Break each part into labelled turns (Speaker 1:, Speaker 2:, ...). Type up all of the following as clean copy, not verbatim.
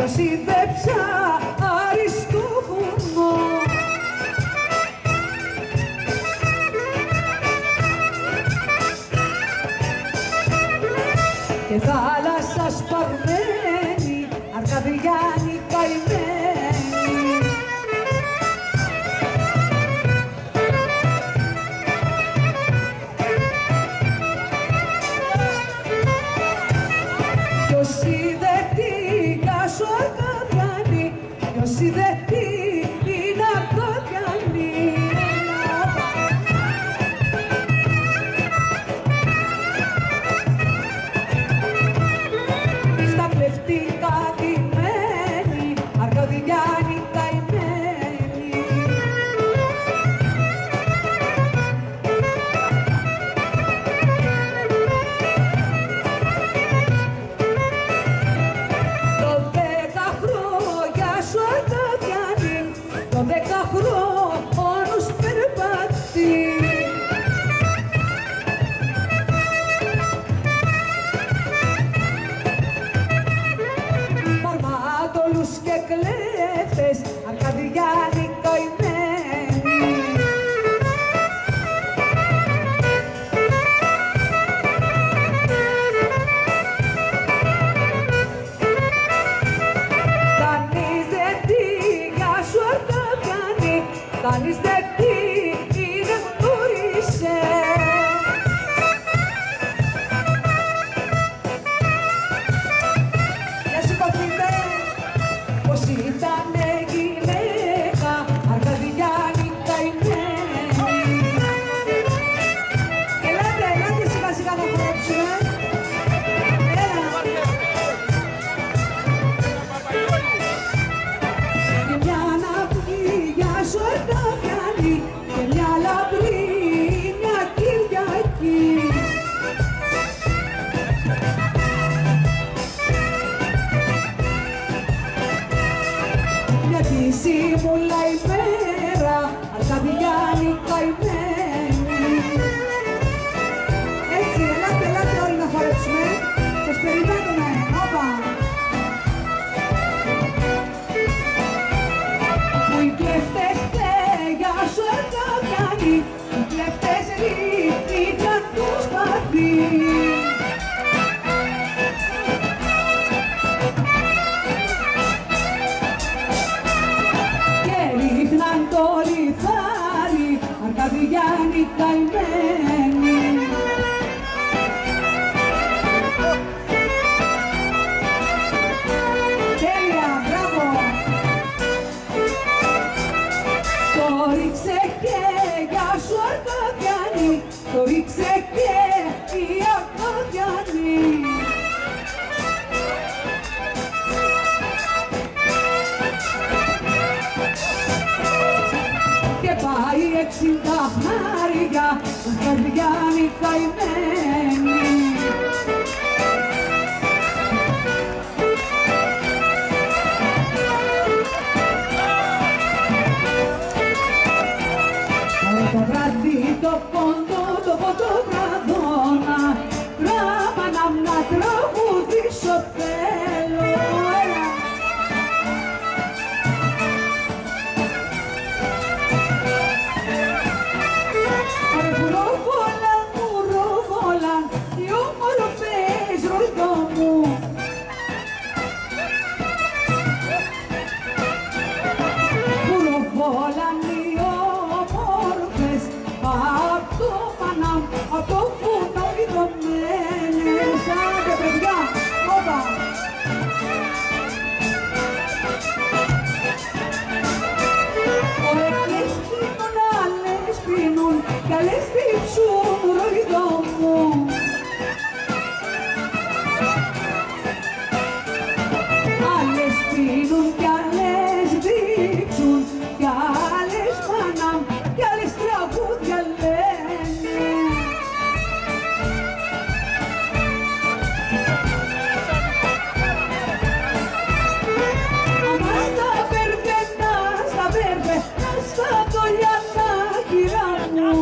Speaker 1: σύντεψα αριστού βουνό. Και θάλασσα σπαρμένη, Αρκαδιάνη καημένη. Ποιος είδε τι κάσο Αρκαδιάνη, ποιος είδε τι είναι Αρκαδιάνη. Στα κλεφτικά ντυμένη, Αρκαδιάνη καημένη. Το 10 χρόνια σου Αρκαδιάνη, το 10 χρόνους περπατεί. Μαρμάτολους και κλέφτες, Αρκαδιάνη καημένοι. Κανείς δεν τι για σου Αρκαδιάνη, κανείς δεν τι είναι γνώρισε. Για σηκωθείτε, πως ήτανε γυναίκα, Αρκαδιάνη καημένη. Ελάτε, ελάτε σιγά σιγά να χορέψουμε. Έλα. Και μια αναπνή για σου Αρκαδιάνη, και μια λαμπρή μια Κυριακή. Γιατί σίμουλα ημέρα, Αρκαδιάνη καημένη. Έτσι, ελάτε, ελάτε όλοι να χορέψουμε. Σας περιμένουμε, όπα. Που οι κλέφτες για σου Αρκαδιάνη, οι κλέφτες ρίχναν το σπαθί. Και ρίχναν το λιθάρι, Αρκαδιάνη καημένη. Τέλεια, μπράβο. Το ρίξε και για σου Αρκαδιάνη, το ρίξε και η Αρκαδιάνη. Και πάει 60 χνάρια, Αρκαδιάνη καημένη. Το βράδυ το πόντο, το ποντοβραδόνα, γράμμα να τραγουδήσω θέλω. Έλα. Μουροβόλαν, οι όμορφες ρολτό μου. Μουροβόλαν οι όμορφες, απ' το Πανάμ, απ' το βουνό ειδωμένες. Άντε παιδιά, όπα. Ωραία, άλλες πίνουν, κι άλλες τύψουν ρολτό μου. Άλλες πίνουν κι άλλες δείξουν, κι άλλες Πανάμ, κι άλλες τραγούδια λένε. Αμά στα βερβένα, στα τολιανά, κυρά μου.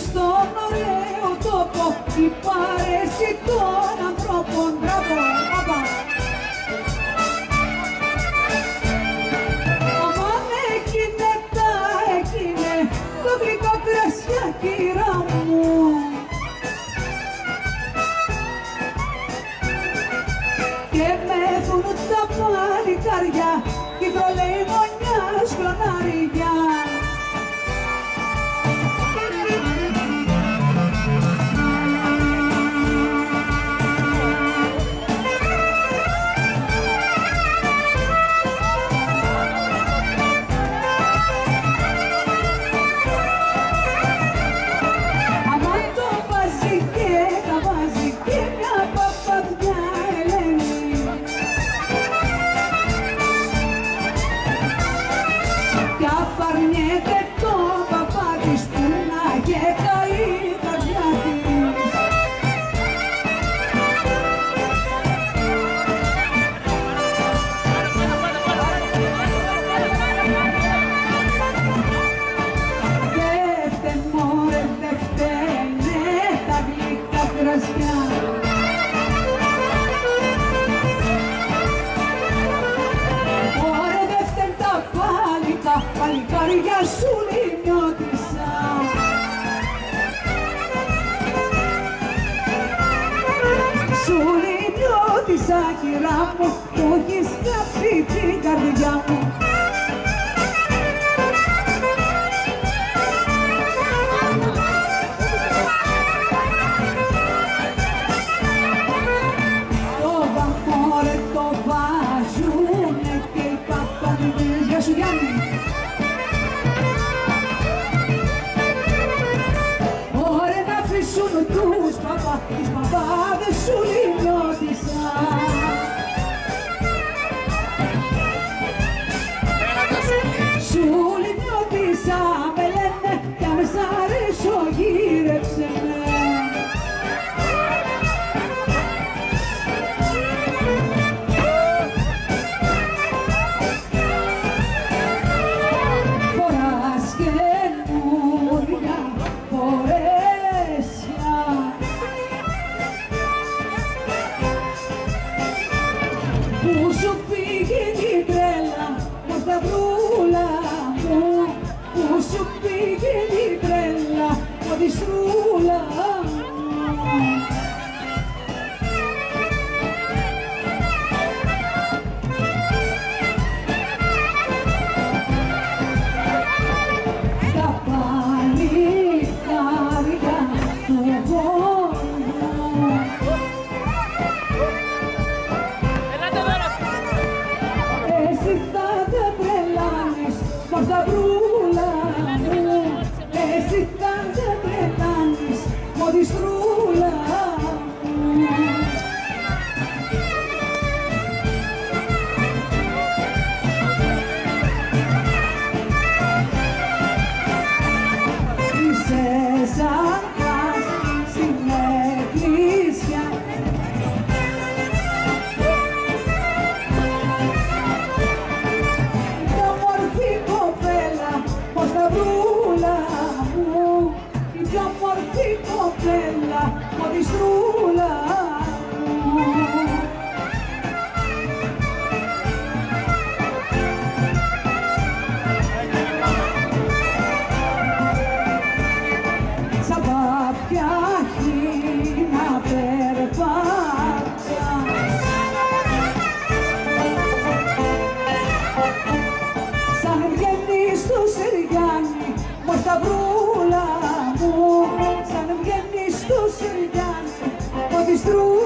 Speaker 1: Στον ωραίο τόπο η παρέα και μεθούν τα παλικάρια κι η τρολεϊμονιά σκλωνάρια. Παλικάρια σου λιμιώτησα, σου λιμιώτησα κυρά μου, που έχεις κάψει την καρδιά μου. Το βαμόρε το βάζουνε και οι παπαδίδες. Γεια σου Γιάννη. Τις παπάδες σου λιμιώτησα, σου λιμιώτησα με λένε κι αν σ' αρέσω γύρεψε με. Φοράς καινούρια φορέσια, πού σου πήγε η τρέλα, Μοσταυρούλα μου, πού σου πήγε η τρέλα, Μοντιστρούλα μου. Τα παλικάρια του Βόλου, εσύ θα δεν τρελάνεις, Μοσταυρούλα μου, εσύ θα δεν τρελάνεις, Μοντιστρούλα μου. Είσαι σαν πας στην εκκλησιά, πιο μορφή κοπέλα, Μοσταυρούλα μου, η πιο μορφή κοπέλα, Μοντιστρούλα μου. Σαν πάπια χίνα περπάτια, σαν βγαίνεις στο Συριάννη, Μοσταυρούλα μου, σαν βγαίνεις στο Συριάννη, Μοντιστρούλα.